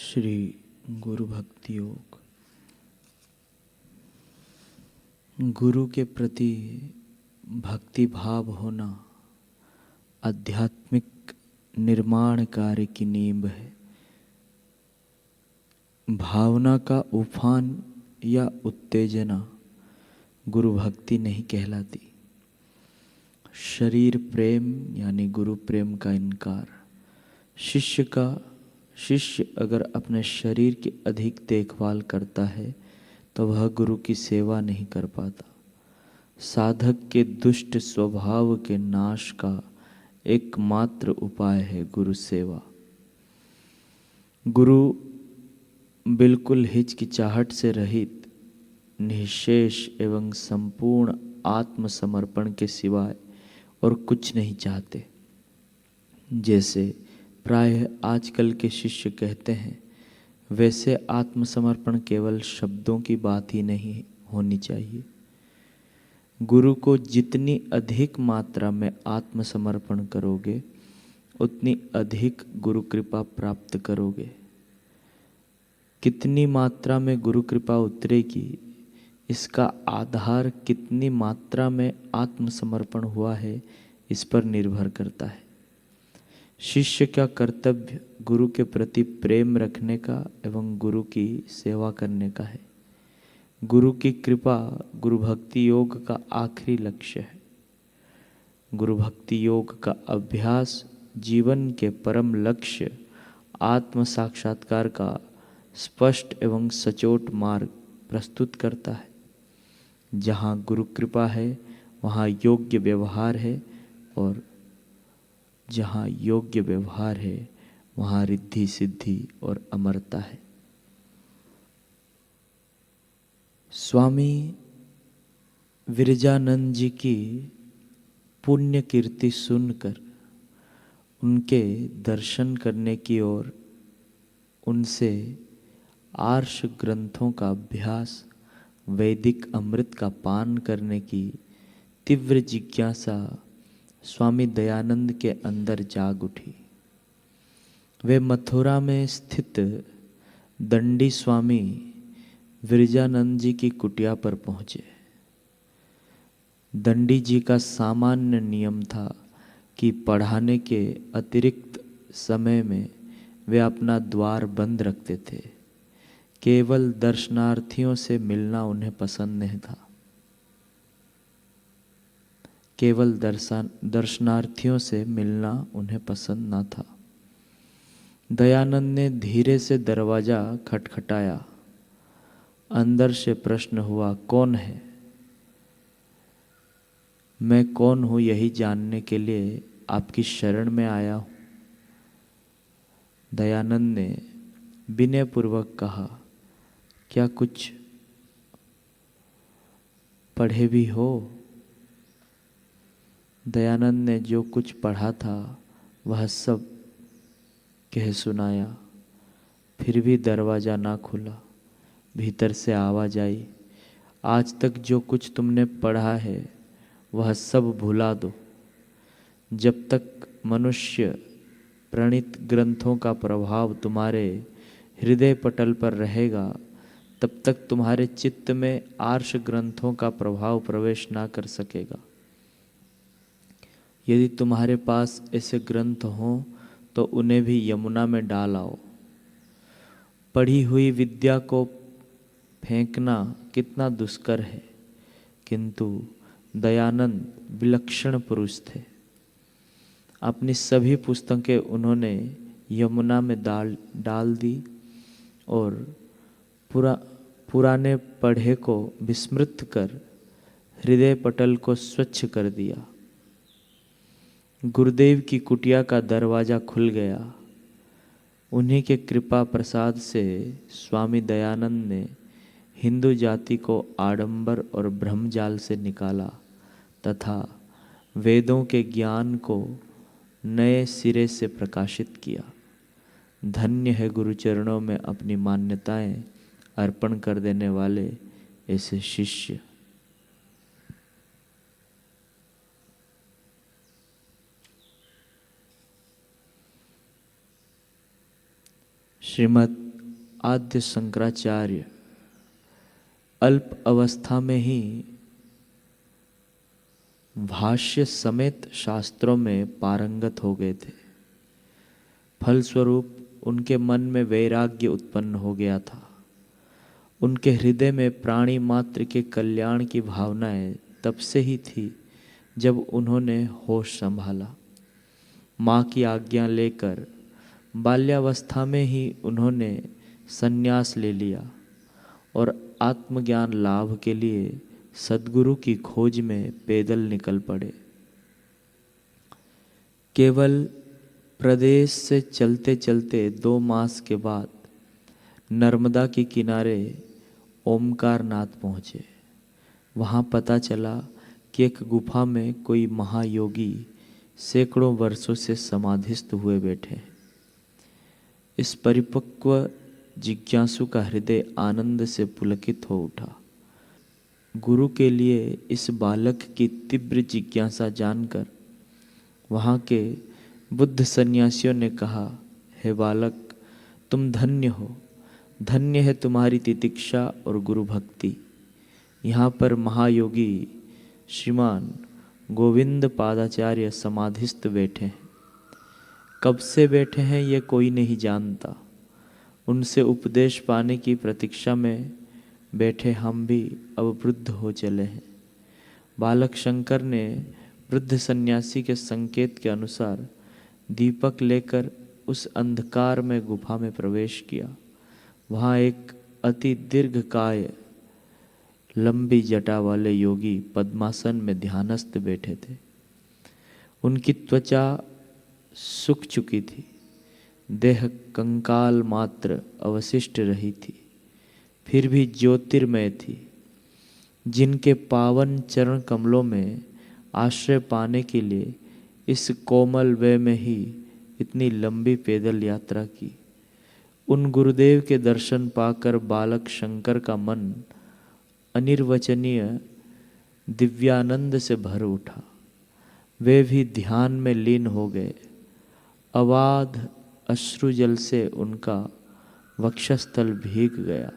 श्री गुरु भक्ति योग। गुरु के प्रति भक्ति भाव होना आध्यात्मिक निर्माण कार्य की नींव है। भावना का उफान या उत्तेजना गुरु भक्ति नहीं कहलाती। शरीर प्रेम यानी गुरु प्रेम का इनकार। शिष्य अगर अपने शरीर की अधिक देखभाल करता है तो वह गुरु की सेवा नहीं कर पाता। साधक के दुष्ट स्वभाव के नाश का एकमात्र उपाय है गुरु सेवा। गुरु बिल्कुल हिचकिचाहट से रहित, निःशेष एवं संपूर्ण आत्मसमर्पण के सिवाय और कुछ नहीं चाहते। जैसे प्रायः आजकल के शिष्य कहते हैं, वैसे आत्मसमर्पण केवल शब्दों की बात ही नहीं होनी चाहिए। गुरु को जितनी अधिक मात्रा में आत्मसमर्पण करोगे उतनी अधिक गुरु कृपा प्राप्त करोगे। कितनी मात्रा में गुरु कृपा उतरेगी, इसका आधार कितनी मात्रा में आत्मसमर्पण हुआ है इस पर निर्भर करता है। शिष्य का कर्तव्य गुरु के प्रति प्रेम रखने का एवं गुरु की सेवा करने का है। गुरु की कृपा गुरु भक्ति योग का आखिरी लक्ष्य है। गुरु भक्ति योग का अभ्यास जीवन के परम लक्ष्य आत्म साक्षात्कार का स्पष्ट एवं सचोट मार्ग प्रस्तुत करता है। जहाँ गुरु कृपा है वहाँ योग्य व्यवहार है, और जहाँ योग्य व्यवहार है वहाँ रिद्धि सिद्धि और अमरता है। स्वामी विरजानंद जी की पुण्य कीर्ति सुनकर उनके दर्शन करने की ओर, उनसे आर्ष ग्रंथों का अभ्यास, वैदिक अमृत का पान करने की तीव्र जिज्ञासा स्वामी दयानंद के अंदर जाग उठी। वे मथुरा में स्थित दंडी स्वामी विरजानंद जी की कुटिया पर पहुँचे। दंडी जी का सामान्य नियम था कि पढ़ाने के अतिरिक्त समय में वे अपना द्वार बंद रखते थे। केवल दर्शनार्थियों से मिलना उन्हें पसंद नहीं था। केवल दर्शनार्थियों से मिलना उन्हें पसंद न था। दयानंद ने धीरे से दरवाजा खटखटाया। अंदर से प्रश्न हुआ, कौन है? मैं कौन हूँ यही जानने के लिए आपकी शरण में आया हूँ। दयानंद ने विनयपूर्वक कहा, क्या कुछ पढ़े भी हो? दयानंद ने जो कुछ पढ़ा था वह सब कह सुनाया। फिर भी दरवाज़ा ना खुला। भीतर से आवाज़ आई, आज तक जो कुछ तुमने पढ़ा है वह सब भुला दो। जब तक मनुष्य प्रणीत ग्रंथों का प्रभाव तुम्हारे हृदय पटल पर रहेगा तब तक तुम्हारे चित्त में आर्ष ग्रंथों का प्रभाव प्रवेश ना कर सकेगा। यदि तुम्हारे पास ऐसे ग्रंथ हों तो उन्हें भी यमुना में डाल आओ। पढ़ी हुई विद्या को फेंकना कितना दुष्कर है, किंतु दयानंद विलक्षण पुरुष थे। अपनी सभी पुस्तकें उन्होंने यमुना में डाल दी और पुराने पढ़े को विस्मृत कर हृदय पटल को स्वच्छ कर दिया। गुरुदेव की कुटिया का दरवाज़ा खुल गया। उन्हीं के कृपा प्रसाद से स्वामी दयानंद ने हिंदू जाति को आडंबर और ब्रह्मजाल से निकाला तथा वेदों के ज्ञान को नए सिरे से प्रकाशित किया। धन्य है गुरुचरणों में अपनी मान्यताएं अर्पण कर देने वाले ऐसे शिष्य। श्रीमद् आद्य शंकराचार्य अल्प अवस्था में ही भाष्य समेत शास्त्रों में पारंगत हो गए थे। फलस्वरूप उनके मन में वैराग्य उत्पन्न हो गया था। उनके हृदय में प्राणी मात्र के कल्याण की भावनाएं तब से ही थी जब उन्होंने होश संभाला। माँ की आज्ञा लेकर बाल्यावस्था में ही उन्होंने संन्यास ले लिया और आत्मज्ञान लाभ के लिए सद्गुरु की खोज में पैदल निकल पड़े। केवल प्रदेश से चलते चलते 2 मास के बाद नर्मदा के किनारे ओमकारनाथ पहुँचे। वहाँ पता चला कि एक गुफा में कोई महायोगी सैकड़ों वर्षों से समाधिस्थ हुए बैठे हैं। इस परिपक्व जिज्ञासु का हृदय आनंद से पुलकित हो उठा। गुरु के लिए इस बालक की तीव्र जिज्ञासा जानकर वहाँ के बुद्ध सन्यासियों ने कहा, हे बालक, तुम धन्य हो, धन्य है तुम्हारी तितिक्षा और गुरु भक्ति। यहाँ पर महायोगी श्रीमान गोविंद पादाचार्य समाधिस्थ बैठे हैं। कब से बैठे हैं ये कोई नहीं जानता। उनसे उपदेश पाने की प्रतीक्षा में बैठे हम भी अब वृद्ध हो चले हैं। बालक शंकर ने वृद्ध सन्यासी के संकेत के अनुसार दीपक लेकर उस अंधकार में गुफा में प्रवेश किया। वहाँ एक अति दीर्घकाय लंबी जटा वाले योगी पद्मासन में ध्यानस्थ बैठे थे। उनकी त्वचा सूख चुकी थी, देह कंकाल मात्र अवशिष्ट रही थी, फिर भी ज्योतिर्मय थी। जिनके पावन चरण कमलों में आश्रय पाने के लिए इस कोमल वे में ही इतनी लंबी पैदल यात्रा की, उन गुरुदेव के दर्शन पाकर बालक शंकर का मन अनिर्वचनीय दिव्यानंद से भर उठा। वे भी ध्यान में लीन हो गए। अबाध अश्रुजल से उनका वक्षस्थल भीग गया।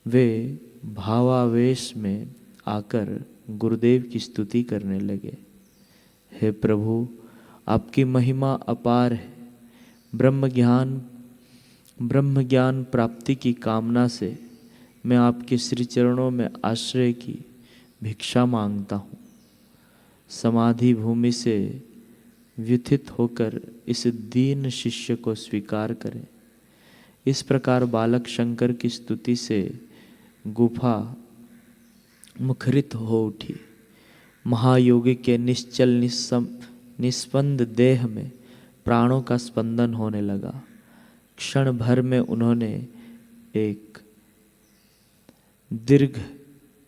वे भावावेश में आकर गुरुदेव की स्तुति करने लगे। हे प्रभु, आपकी महिमा अपार है। ब्रह्म ज्ञान प्राप्ति की कामना से मैं आपके श्री चरणों में आश्रय की भिक्षा मांगता हूँ। समाधि भूमि से व्युथित होकर इस दीन शिष्य को स्वीकार करें। इस प्रकार बालक शंकर की स्तुति से गुफा मुखरित हो उठी। महायोगी के निश्चल निस्पंद देह में प्राणों का स्पंदन होने लगा। क्षण भर में उन्होंने एक दीर्घ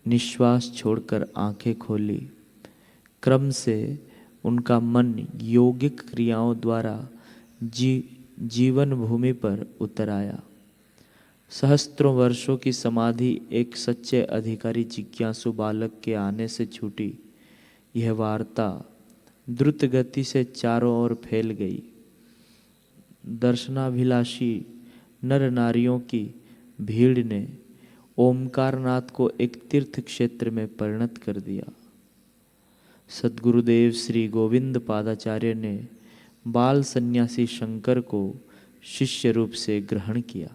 निश्वास छोड़कर आंखें खोली। क्रम से उनका मन योगिक क्रियाओं द्वारा जीवन भूमि पर उतर आया। सहस्त्रों वर्षों की समाधि एक सच्चे अधिकारी जिज्ञासु बालक के आने से छूटी। यह वार्ता द्रुत गति से चारों ओर फैल गई। दर्शनाभिलाषी नर नारियों की भीड़ ने ओमकारनाथ को एक तीर्थ क्षेत्र में परिणत कर दिया। सद्गुरुदेव श्री गोविंद पादाचार्य ने बाल सन्यासी शंकर को शिष्य रूप से ग्रहण किया।